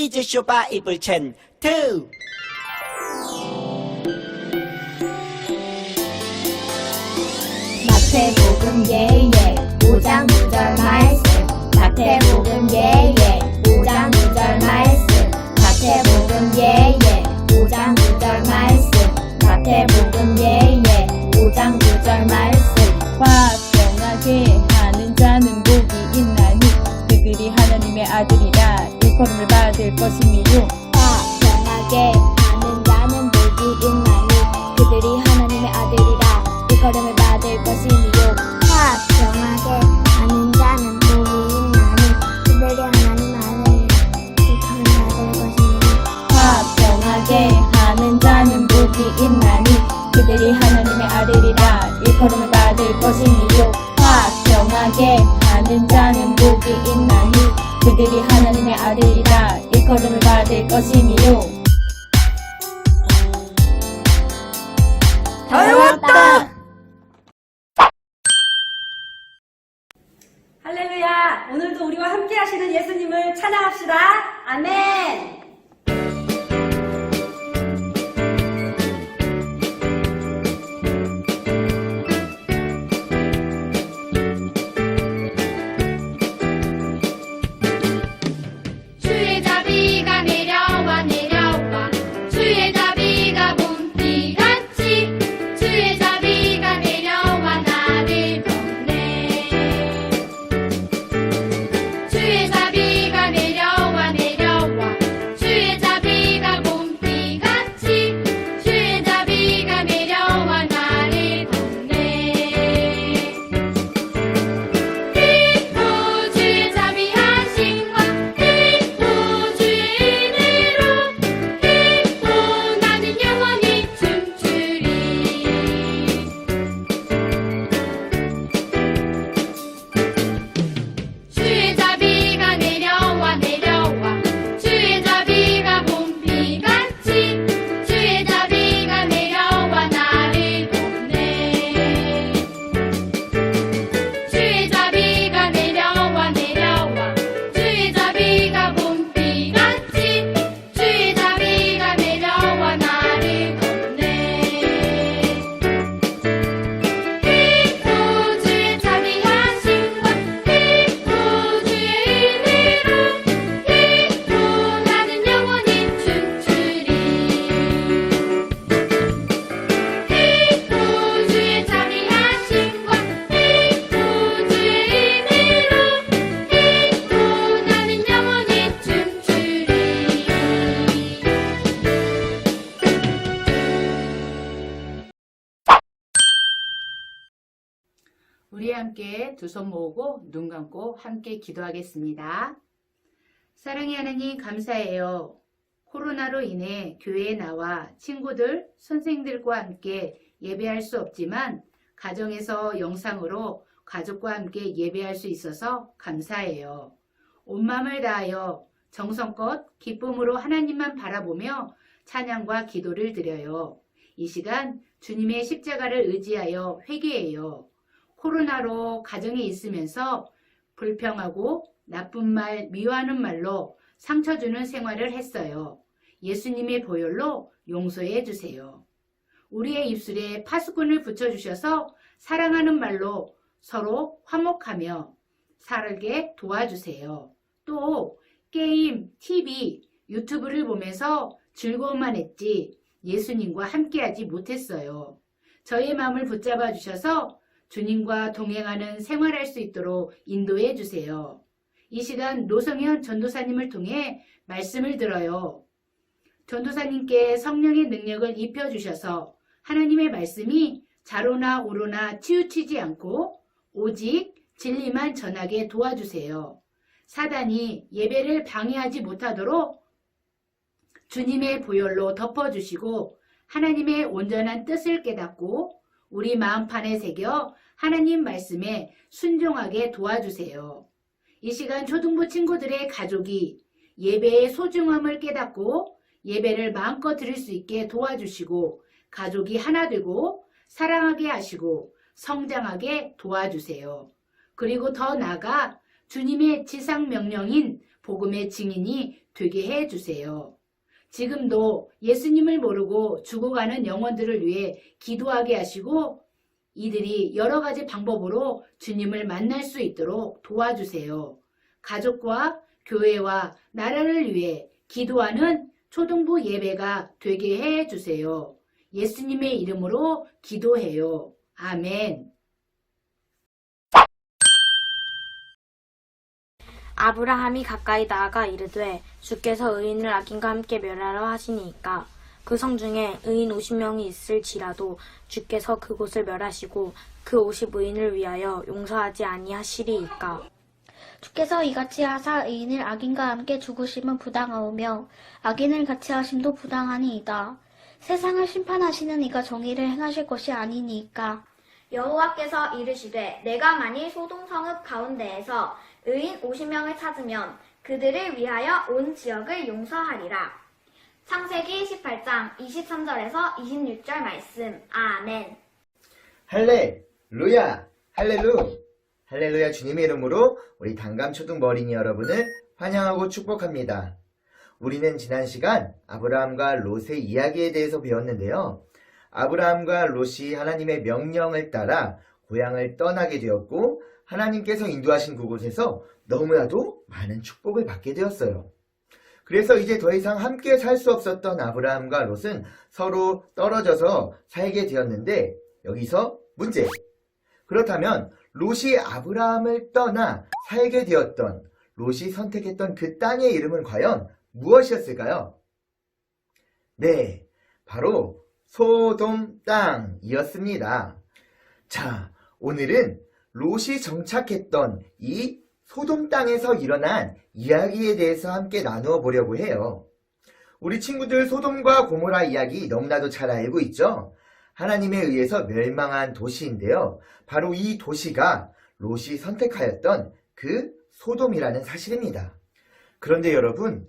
이즈 쇼바 이불첸 2 마태복음 예예 5장 9절 말씀 마태복음 예예 5장 9절 말씀 마태복음 예예 5장 9절 말씀 마태복음 예예 5장 9절 말씀 화평하게 하는 자는 복이 있나니 그들이 하나님의 아들이라 일컬음을 받을 것이니요. 화평하게 하는 자는 복이 있나니 그들이 하나님의 아들이라 일컬음을 받을 것이니요. 화평하게 하는 자는 복이 있나니 그들이 하나님의 아들이라 일컬음을 받을 것이니요. 화평하게 하는 자는 복이 있나니 그들이 하나님의 아들이라 일컬음을 받을 것이니요. 다 외웠다! 할렐루야! 오늘도 우리와 함께 하시는 예수님을 찬양합시다. 아멘! 주의 자비가 내려와 내려와 주의 자비가 봄비같이 주의 자비가 내려와 나를 덮네 주의 자비가 내려와 내려와 주의 자비가 봄비같이 주의 자비가 내려와 나를 덮네 기쁘 주의 자비하심과 주의 은혜로 기뻐 나는 영원히 춤추리 주의 자비가 내려와 내려와 주의 자비가 봄비같이 주의 자비가 내려와 나를 덮네 주의 자비가 내려와 내려와 주의 자비가 봄비같이 주의 자비가 내려와 나를 덮네 기쁘 주의 자비하심과 기쁘 주의 은혜로 기쁘 나는 영원히 춤추리 기쁘 주의 자비하심과 기쁘 주의 은혜로 기쁘 나는 영원히 춤추리 우리 함께 두 손 모으고 눈 감고 함께 기도하겠습니다. 사랑의 하나님 감사해요. 코로나로 인해 교회에 나와 친구들, 선생님들과 함께 예배할 수 없지만 가정에서 영상으로 가족과 함께 예배할 수 있어서 감사해요. 온 마음을 다하여 정성껏 기쁨으로 하나님만 바라보며 찬양과 기도를 드려요. 이 시간 주님의 십자가를 의지하여 회개해요. 코로나로 가정에 있으면서 불평하고 나쁜 말, 미워하는 말로 상처 주는 생활을 했어요. 예수님의 보혈로 용서해 주세요. 우리의 입술에 파수꾼을 붙여주셔서 사랑하는 말로 서로 화목하며 살게 도와주세요. 또 게임, TV, 유튜브를 보면서 즐거움만 했지 예수님과 함께하지 못했어요. 저의 마음을 붙잡아 주셔서 주님과 동행하는 생활할 수 있도록 인도해 주세요. 이 시간 노성현 전도사님을 통해 말씀을 들어요. 전도사님께 성령의 능력을 입혀주셔서 하나님의 말씀이 좌로나 우로나 치우치지 않고 오직 진리만 전하게 도와주세요. 사단이 예배를 방해하지 못하도록 주님의 보혈로 덮어주시고 하나님의 온전한 뜻을 깨닫고 우리 마음판에 새겨 하나님 말씀에 순종하게 도와주세요. 이 시간 초등부 친구들의 가족이 예배의 소중함을 깨닫고 예배를 마음껏 드릴 수 있게 도와주시고 가족이 하나 되고 사랑하게 하시고 성장하게 도와주세요. 그리고 더 나아가 주님의 지상 명령인 복음의 증인이 되게 해 주세요. 지금도 예수님을 모르고 죽어가는 영혼들을 위해 기도하게 하시고 이들이 여러 가지 방법으로 주님을 만날 수 있도록 도와주세요. 가족과 교회와 나라를 위해 기도하는 초등부 예배가 되게 해 주세요. 예수님의 이름으로 기도해요. 아멘. 아브라함이 가까이 나아가 이르되 주께서 의인을 악인과 함께 멸하라 하시니까 그 성 중에 의인 50명이 있을지라도 주께서 그곳을 멸하시고 그 50의인을 위하여 용서하지 아니하시리이까. 주께서 이같이 하사 의인을 악인과 함께 죽으심은 부당하오며 악인을 같이 하심도 부당하니이다. 세상을 심판하시는 이가 정의를 행하실 것이 아니니까. 여호와께서 이르시되 내가 만일 소돔 성읍 가운데에서 의인 50명을 찾으면 그들을 위하여 온 지역을 용서하리라. 창세기 18장 23절에서 26절 말씀. 아멘. 할렐루야, 할렐루야 주님의 이름으로 우리 단감초등 어린이 여러분을 환영하고 축복합니다. 우리는 지난 시간 아브라함과 롯의 이야기에 대해서 배웠는데요. 아브라함과 롯이 하나님의 명령을 따라 고향을 떠나게 되었고 하나님께서 인도하신 그곳에서 너무나도 많은 축복을 받게 되었어요. 그래서 이제 더 이상 함께 살 수 없었던 아브라함과 롯은 서로 떨어져서 살게 되었는데 여기서 문제. 그렇다면 롯이 아브라함을 떠나 살게 되었던 롯이 선택했던 그 땅의 이름은 과연 무엇이었을까요? 네, 바로 소돔 땅이었습니다. 자, 오늘은 롯이 정착했던 이 소돔 땅에서 일어난 이야기에 대해서 함께 나누어 보려고 해요. 우리 친구들 소돔과 고모라 이야기 너무나도 잘 알고 있죠? 하나님에 의해서 멸망한 도시인데요. 바로 이 도시가 롯이 선택하였던 그 소돔이라는 사실입니다. 그런데 여러분,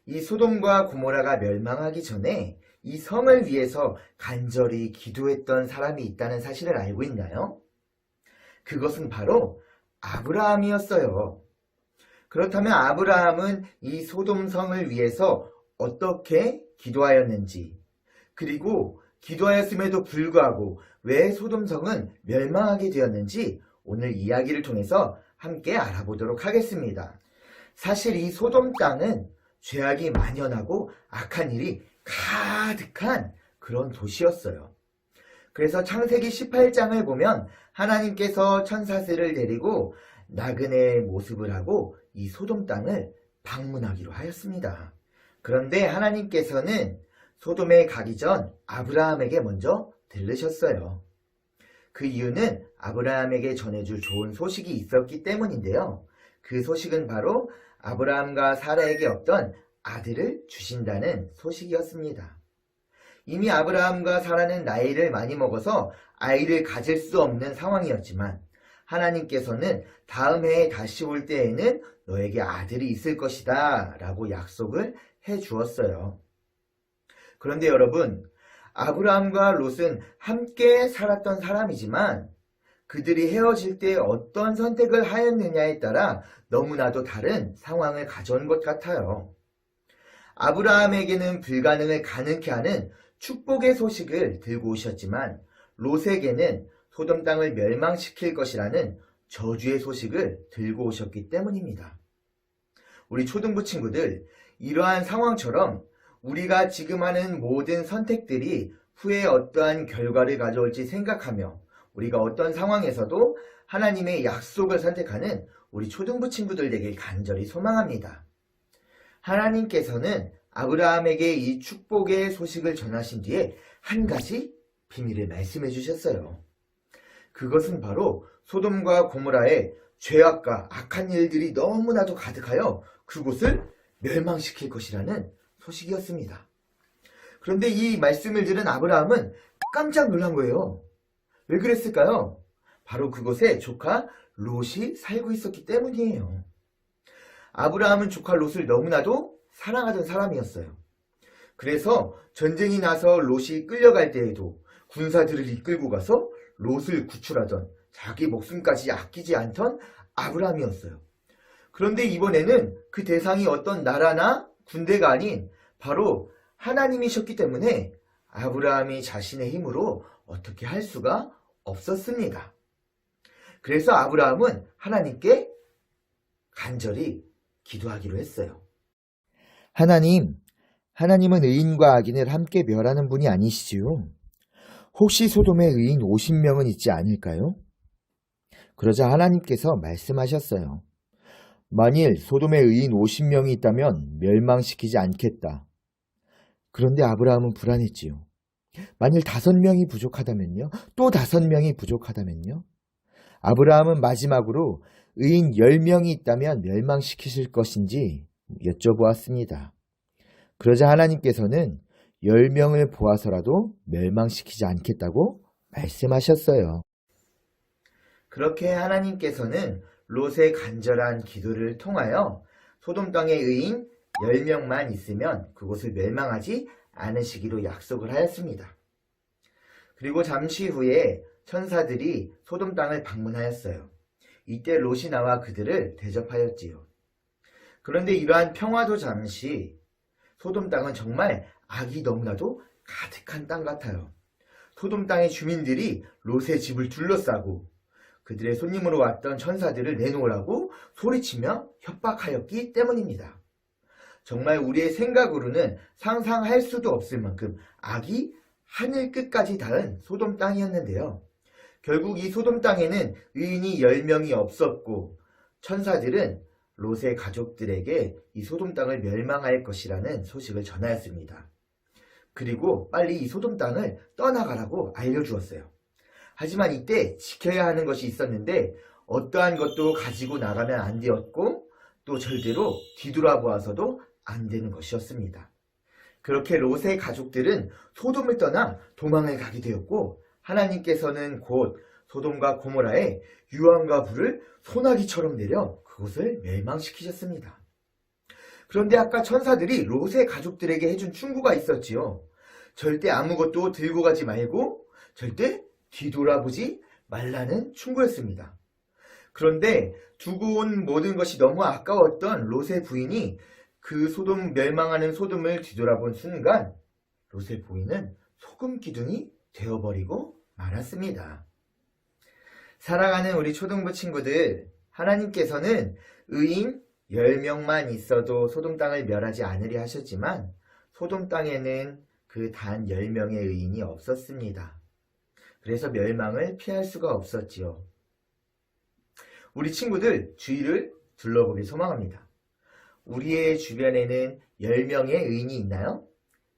이 소돔과 고모라가 멸망하기 전에 이 성을 위해서 간절히 기도했던 사람이 있다는 사실을 알고 있나요? 그것은 바로 아브라함이었어요. 그렇다면 아브라함은 이 소돔 성을 위해서 어떻게 기도하였는지, 그리고 기도하였음에도 불구하고 왜 소돔 성은 멸망하게 되었는지 오늘 이야기를 통해서 함께 알아보도록 하겠습니다. 사실 이 소돔 땅은 죄악이 만연하고 악한 일이 가득한 그런 도시였어요. 그래서 창세기 18장을 보면 하나님께서 천사들을 데리고 나그네의 모습을 하고 이 소돔 땅을 방문하기로 하였습니다. 그런데 하나님께서는 소돔에 가기 전 아브라함에게 먼저 들르셨어요. 그 이유는 아브라함에게 전해줄 좋은 소식이 있었기 때문인데요. 그 소식은 바로 아브라함과 사라에게 없던 아들을 주신다는 소식이었습니다. 이미 아브라함과 사라는 나이를 많이 먹어서 아이를 가질 수 없는 상황이었지만 하나님께서는 다음 해에 다시 올 때에는 너에게 아들이 있을 것이다 라고 약속을 해 주었어요. 그런데 여러분, 아브라함과 롯은 함께 살았던 사람이지만 그들이 헤어질 때 어떤 선택을 하였느냐에 따라 너무나도 다른 상황을 가져온 것 같아요. 아브라함에게는 불가능을 가능케 하는 축복의 소식을 들고 오셨지만 롯에게는 소돔 땅을 멸망시킬 것이라는 저주의 소식을 들고 오셨기 때문입니다. 우리 초등부 친구들, 이러한 상황처럼 우리가 지금 하는 모든 선택들이 후에 어떠한 결과를 가져올지 생각하며 우리가 어떤 상황에서도 하나님의 약속을 선택하는 우리 초등부 친구들 되길 간절히 소망합니다. 하나님께서는 아브라함에게 이 축복의 소식을 전하신 뒤에 한 가지 비밀을 말씀해 주셨어요. 그것은 바로 소돔과 고모라의 죄악과 악한 일들이 너무나도 가득하여 그곳을 멸망시킬 것이라는 소식이었습니다. 그런데 이 말씀을 들은 아브라함은 깜짝 놀란 거예요. 왜 그랬을까요? 바로 그곳에 조카 롯이 살고 있었기 때문이에요. 아브라함은 조카 롯을 너무나도 사랑하던 사람이었어요. 그래서 전쟁이 나서 롯이 끌려갈 때에도 군사들을 이끌고 가서 롯을 구출하던 자기 목숨까지 아끼지 않던 아브라함이었어요. 그런데 이번에는 그 대상이 어떤 나라나 군대가 아닌 바로 하나님이셨기 때문에 아브라함이 자신의 힘으로 어떻게 할 수가 없었습니다. 그래서 아브라함은 하나님께 간절히 기도하기로 했어요. 하나님은 의인과 악인을 함께 멸하는 분이 아니시지요. 혹시 소돔에 의인 50명은 있지 않을까요? 그러자 하나님께서 말씀하셨어요. 만일 소돔에 의인 50명이 있다면 멸망시키지 않겠다. 그런데 아브라함은 불안했지요. 만일 5명이 부족하다면요? 또 5명이 부족하다면요? 아브라함은 마지막으로 의인 10명이 있다면 멸망시키실 것인지 여쭤보았습니다. 그러자 하나님께서는 10명을 보아서라도 멸망시키지 않겠다고 말씀하셨어요. 그렇게 하나님께서는 롯의 간절한 기도를 통하여 소돔 땅의 의인 10명만 있으면 그곳을 멸망하지 않으시기로 약속을 하였습니다. 그리고 잠시 후에 천사들이 소돔 땅을 방문하였어요. 이때 롯이 나와 그들을 대접하였지요. 그런데 이러한 평화도 잠시 소돔 땅은 정말 악이 너무나도 가득한 땅 같아요. 소돔 땅의 주민들이 롯의 집을 둘러싸고 그들의 손님으로 왔던 천사들을 내놓으라고 소리치며 협박하였기 때문입니다. 정말 우리의 생각으로는 상상할 수도 없을 만큼 악이 하늘 끝까지 닿은 소돔 땅이었는데요. 결국 이 소돔 땅에는 의인이 10명이 없었고 천사들은 롯의 가족들에게 이 소돔 땅을 멸망할 것이라는 소식을 전하였습니다. 그리고 빨리 이 소돔 땅을 떠나가라고 알려주었어요. 하지만 이때 지켜야 하는 것이 있었는데 어떠한 것도 가지고 나가면 안 되었고 또 절대로 뒤돌아보아서도 안 되는 것이었습니다. 그렇게 롯의 가족들은 소돔을 떠나 도망을 가게 되었고 하나님께서는 곧 소돔과 고모라에 유황과 불을 소나기처럼 내려 그곳을 멸망시키셨습니다. 그런데 아까 천사들이 롯의 가족들에게 해준 충고가 있었지요. 절대 아무것도 들고 가지 말고 절대 뒤돌아보지 말라는 충고였습니다. 그런데 두고 온 모든 것이 너무 아까웠던 롯의 부인이 그 소돔 멸망하는 소돔을 뒤돌아본 순간 롯의 부인은 소금 기둥이 되어버리고 말았습니다. 사랑하는 우리 초등부 친구들, 하나님께서는 의인 10명만 있어도 소돔 땅을 멸하지 않으리 하셨지만 소돔 땅에는 그 단 10명의 의인이 없었습니다. 그래서 멸망을 피할 수가 없었지요. 우리 친구들 주위를 둘러보길 소망합니다. 우리의 주변에는 10명의 의인이 있나요?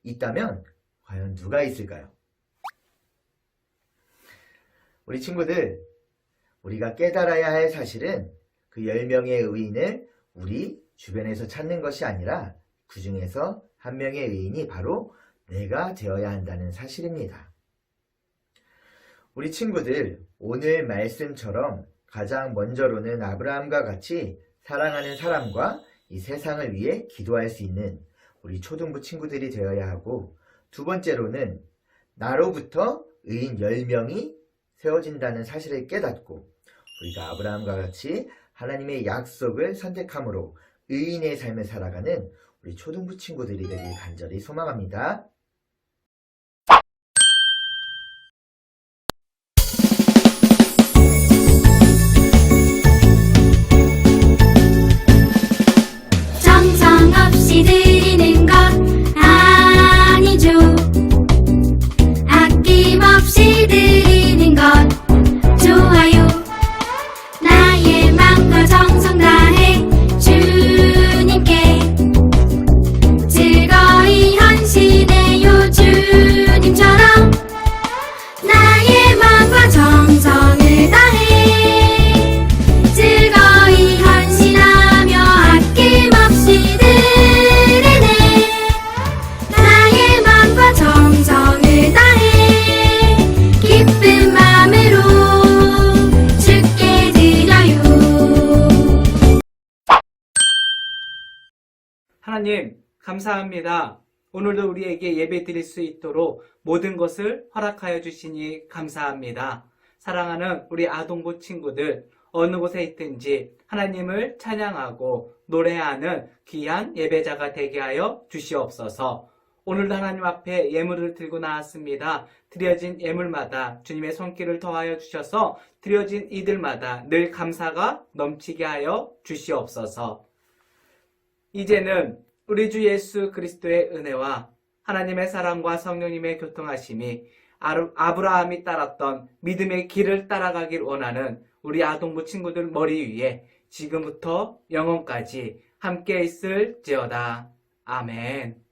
있다면 과연 누가 있을까요? 우리 친구들, 우리가 깨달아야 할 사실은 그 10명의 의인을 우리 주변에서 찾는 것이 아니라 그 중에서 한 명의 의인이 바로 내가 되어야 한다는 사실입니다. 우리 친구들, 오늘 말씀처럼 가장 먼저로는 아브라함과 같이 사랑하는 사람과 이 세상을 위해 기도할 수 있는 우리 초등부 친구들이 되어야 하고, 두 번째로는 나로부터 의인 10명이 세워진다는 사실을 깨닫고 우리가 아브라함과 같이 하나님의 약속을 선택함으로 의인의 삶을 살아가는 우리 초등부 친구들이 되길 간절히 소망합니다. 정성 없이 드리는 것 아니죠. 아낌없이 드리는 것 좋아요. 나의 마음과 정성 다해 주님께 즐거이 헌신해요. 주님처럼 나의 마음과 정성을 다해 즐거이 헌신하며 아낌없이 드리네. 나의 마음과 정성을 다해 기쁜 마음으로 주께 드려요. 하나님, 감사합니다. 오늘도 우리에게 예배 드릴 수 있도록 모든 것을 허락하여 주시니 감사합니다. 사랑하는 우리 아동부 친구들, 어느 곳에 있든지 하나님을 찬양하고 노래하는 귀한 예배자가 되게 하여 주시옵소서. 오늘도 하나님 앞에 예물을 들고 나왔습니다. 드려진 예물마다 주님의 손길을 더하여 주셔서 드려진 이들마다 늘 감사가 넘치게 하여 주시옵소서. 이제는 우리 주 예수 그리스도의 은혜와 하나님의 사랑과 성령님의 교통하심이 아브라함이 따랐던 믿음의 길을 따라가길 원하는 우리 아동부 친구들 머리 위에 지금부터 영원까지 함께 있을지어다. 아멘.